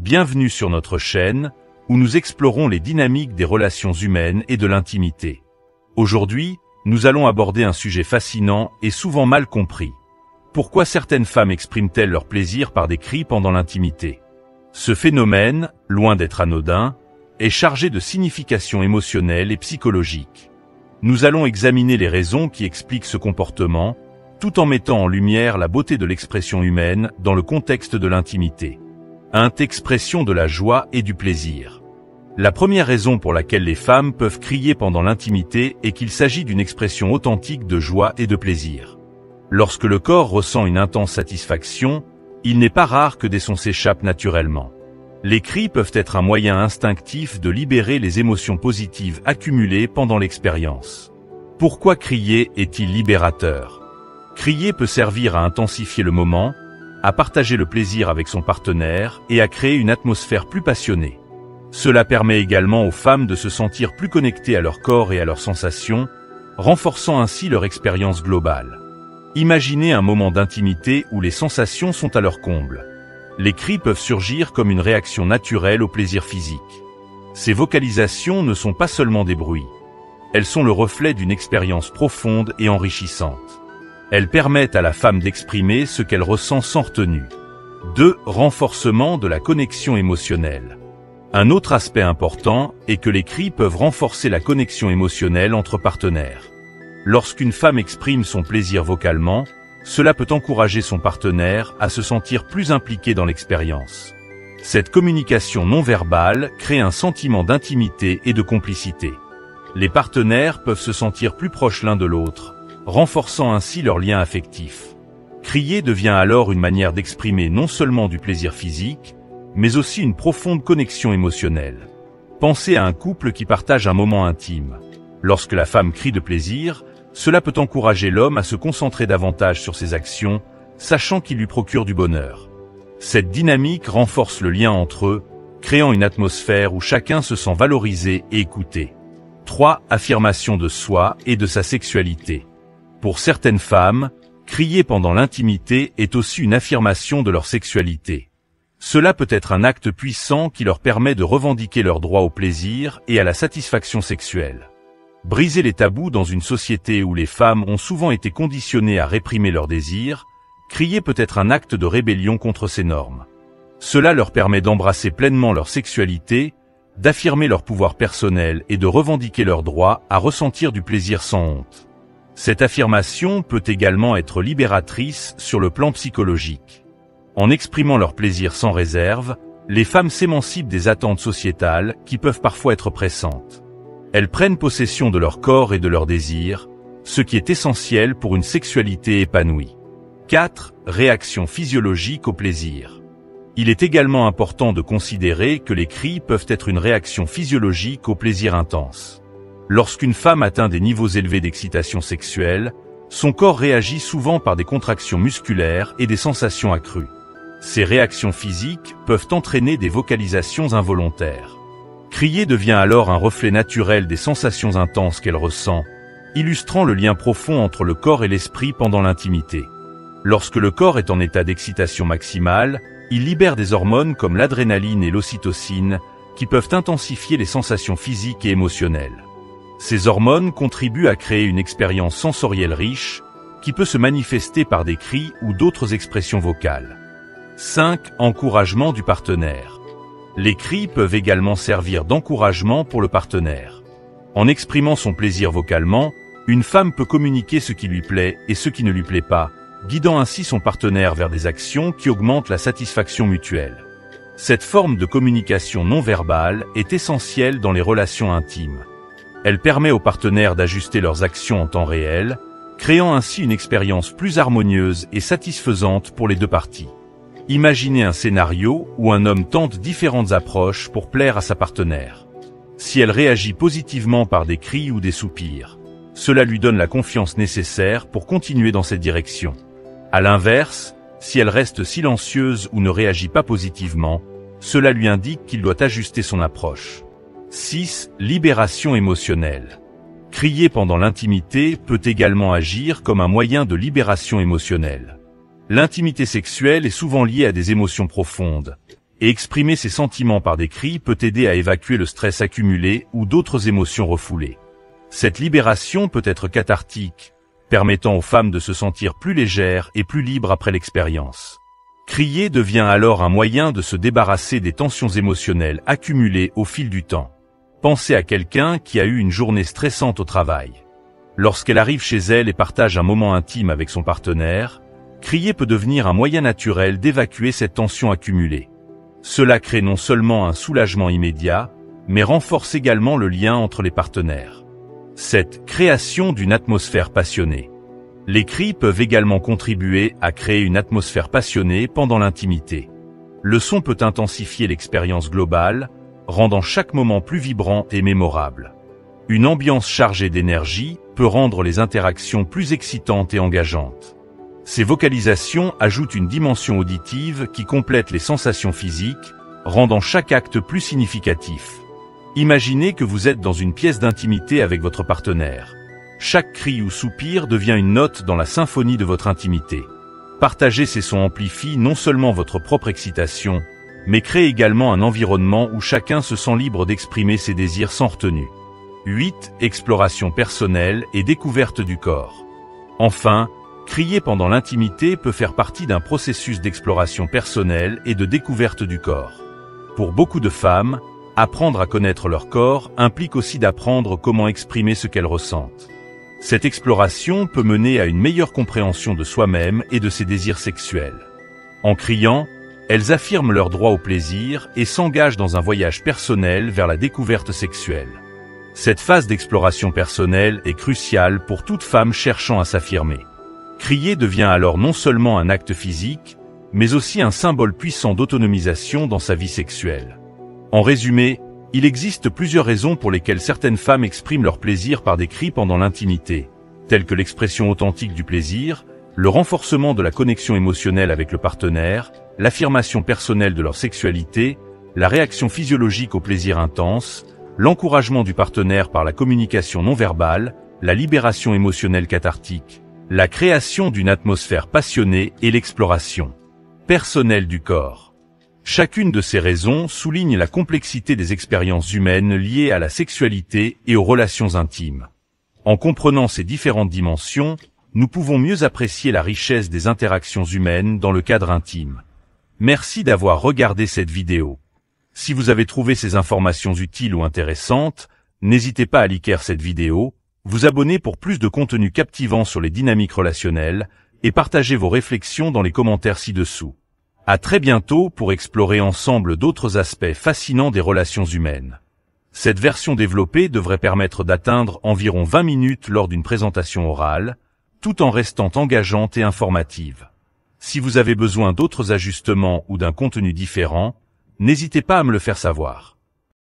Bienvenue sur notre chaîne, où nous explorons les dynamiques des relations humaines et de l'intimité. Aujourd'hui, nous allons aborder un sujet fascinant et souvent mal compris. Pourquoi certaines femmes expriment-elles leur plaisir par des cris pendant l'intimité? Ce phénomène, loin d'être anodin, est chargé de significations émotionnelles et psychologiques. Nous allons examiner les raisons qui expliquent ce comportement, tout en mettant en lumière la beauté de l'expression humaine dans le contexte de l'intimité. Expression de la joie et du plaisir. La première raison pour laquelle les femmes peuvent crier pendant l'intimité est qu'il s'agit d'une expression authentique de joie et de plaisir. Lorsque le corps ressent une intense satisfaction, il n'est pas rare que des sons s'échappent naturellement. Les cris peuvent être un moyen instinctif de libérer les émotions positives accumulées pendant l'expérience. Pourquoi crier est-il libérateur? Crier peut servir à intensifier le moment, à partager le plaisir avec son partenaire et à créer une atmosphère plus passionnée. Cela permet également aux femmes de se sentir plus connectées à leur corps et à leurs sensations, renforçant ainsi leur expérience globale. Imaginez un moment d'intimité où les sensations sont à leur comble. Les cris peuvent surgir comme une réaction naturelle au plaisir physique. Ces vocalisations ne sont pas seulement des bruits. Elles sont le reflet d'une expérience profonde et enrichissante. Elles permettent à la femme d'exprimer ce qu'elle ressent sans retenue. 2. Renforcement de la connexion émotionnelle. Un autre aspect important est que les cris peuvent renforcer la connexion émotionnelle entre partenaires. Lorsqu'une femme exprime son plaisir vocalement, cela peut encourager son partenaire à se sentir plus impliqué dans l'expérience. Cette communication non verbale crée un sentiment d'intimité et de complicité. Les partenaires peuvent se sentir plus proches l'un de l'autre, renforçant ainsi leur lien affectif. Crier devient alors une manière d'exprimer non seulement du plaisir physique, mais aussi une profonde connexion émotionnelle. Pensez à un couple qui partage un moment intime. Lorsque la femme crie de plaisir, cela peut encourager l'homme à se concentrer davantage sur ses actions, sachant qu'il lui procure du bonheur. Cette dynamique renforce le lien entre eux, créant une atmosphère où chacun se sent valorisé et écouté. 3. Affirmation de soi et de sa sexualité. Pour certaines femmes, crier pendant l'intimité est aussi une affirmation de leur sexualité. Cela peut être un acte puissant qui leur permet de revendiquer leur droit au plaisir et à la satisfaction sexuelle. Briser les tabous dans une société où les femmes ont souvent été conditionnées à réprimer leurs désirs, crier peut être un acte de rébellion contre ces normes. Cela leur permet d'embrasser pleinement leur sexualité, d'affirmer leur pouvoir personnel et de revendiquer leur droit à ressentir du plaisir sans honte. Cette affirmation peut également être libératrice sur le plan psychologique. En exprimant leur plaisir sans réserve, les femmes s'émancipent des attentes sociétales qui peuvent parfois être pressantes. Elles prennent possession de leur corps et de leurs désirs, ce qui est essentiel pour une sexualité épanouie. 4. Réaction physiologique au plaisir. Il est également important de considérer que les cris peuvent être une réaction physiologique au plaisir intense. Lorsqu'une femme atteint des niveaux élevés d'excitation sexuelle, son corps réagit souvent par des contractions musculaires et des sensations accrues. Ces réactions physiques peuvent entraîner des vocalisations involontaires. Crier devient alors un reflet naturel des sensations intenses qu'elle ressent, illustrant le lien profond entre le corps et l'esprit pendant l'intimité. Lorsque le corps est en état d'excitation maximale, il libère des hormones comme l'adrénaline et l'ocytocine, qui peuvent intensifier les sensations physiques et émotionnelles. Ces hormones contribuent à créer une expérience sensorielle riche, qui peut se manifester par des cris ou d'autres expressions vocales. 5. Encouragement du partenaire. Les cris peuvent également servir d'encouragement pour le partenaire. En exprimant son plaisir vocalement, une femme peut communiquer ce qui lui plaît et ce qui ne lui plaît pas, guidant ainsi son partenaire vers des actions qui augmentent la satisfaction mutuelle. Cette forme de communication non verbale est essentielle dans les relations intimes. Elle permet aux partenaires d'ajuster leurs actions en temps réel, créant ainsi une expérience plus harmonieuse et satisfaisante pour les deux parties. Imaginez un scénario où un homme tente différentes approches pour plaire à sa partenaire. Si elle réagit positivement par des cris ou des soupirs, cela lui donne la confiance nécessaire pour continuer dans cette direction. À l'inverse, si elle reste silencieuse ou ne réagit pas positivement, cela lui indique qu'il doit ajuster son approche. 6. Libération émotionnelle. Crier pendant l'intimité peut également agir comme un moyen de libération émotionnelle. L'intimité sexuelle est souvent liée à des émotions profondes, et exprimer ses sentiments par des cris peut aider à évacuer le stress accumulé ou d'autres émotions refoulées. Cette libération peut être cathartique, permettant aux femmes de se sentir plus légères et plus libres après l'expérience. Crier devient alors un moyen de se débarrasser des tensions émotionnelles accumulées au fil du temps. Pensez à quelqu'un qui a eu une journée stressante au travail. Lorsqu'elle arrive chez elle et partage un moment intime avec son partenaire, crier peut devenir un moyen naturel d'évacuer cette tension accumulée. Cela crée non seulement un soulagement immédiat, mais renforce également le lien entre les partenaires. Cette création d'une atmosphère passionnée. Les cris peuvent également contribuer à créer une atmosphère passionnée pendant l'intimité. Le son peut intensifier l'expérience globale, rendant chaque moment plus vibrant et mémorable. Une ambiance chargée d'énergie peut rendre les interactions plus excitantes et engageantes. Ces vocalisations ajoutent une dimension auditive qui complète les sensations physiques, rendant chaque acte plus significatif. Imaginez que vous êtes dans une pièce d'intimité avec votre partenaire. Chaque cri ou soupir devient une note dans la symphonie de votre intimité. Partager ces sons amplifie non seulement votre propre excitation, mais crée également un environnement où chacun se sent libre d'exprimer ses désirs sans retenue. 8. Exploration personnelle et découverte du corps. Enfin, crier pendant l'intimité peut faire partie d'un processus d'exploration personnelle et de découverte du corps. Pour beaucoup de femmes, apprendre à connaître leur corps implique aussi d'apprendre comment exprimer ce qu'elles ressentent. Cette exploration peut mener à une meilleure compréhension de soi-même et de ses désirs sexuels. En criant, elles affirment leur droit au plaisir et s'engagent dans un voyage personnel vers la découverte sexuelle. Cette phase d'exploration personnelle est cruciale pour toute femme cherchant à s'affirmer. Crier devient alors non seulement un acte physique, mais aussi un symbole puissant d'autonomisation dans sa vie sexuelle. En résumé, il existe plusieurs raisons pour lesquelles certaines femmes expriment leur plaisir par des cris pendant l'intimité, telles que l'expression authentique du plaisir, le renforcement de la connexion émotionnelle avec le partenaire, l'affirmation personnelle de leur sexualité, la réaction physiologique au plaisir intense, l'encouragement du partenaire par la communication non verbale, la libération émotionnelle cathartique, la création d'une atmosphère passionnée et l'exploration personnelle du corps. Chacune de ces raisons souligne la complexité des expériences humaines liées à la sexualité et aux relations intimes. En comprenant ces différentes dimensions, nous pouvons mieux apprécier la richesse des interactions humaines dans le cadre intime. Merci d'avoir regardé cette vidéo. Si vous avez trouvé ces informations utiles ou intéressantes, n'hésitez pas à liker cette vidéo, vous abonner pour plus de contenu captivant sur les dynamiques relationnelles et partager vos réflexions dans les commentaires ci-dessous. À très bientôt pour explorer ensemble d'autres aspects fascinants des relations humaines. Cette version développée devrait permettre d'atteindre environ 20 minutes lors d'une présentation orale, tout en restant engageante et informative. Si vous avez besoin d'autres ajustements ou d'un contenu différent, n'hésitez pas à me le faire savoir.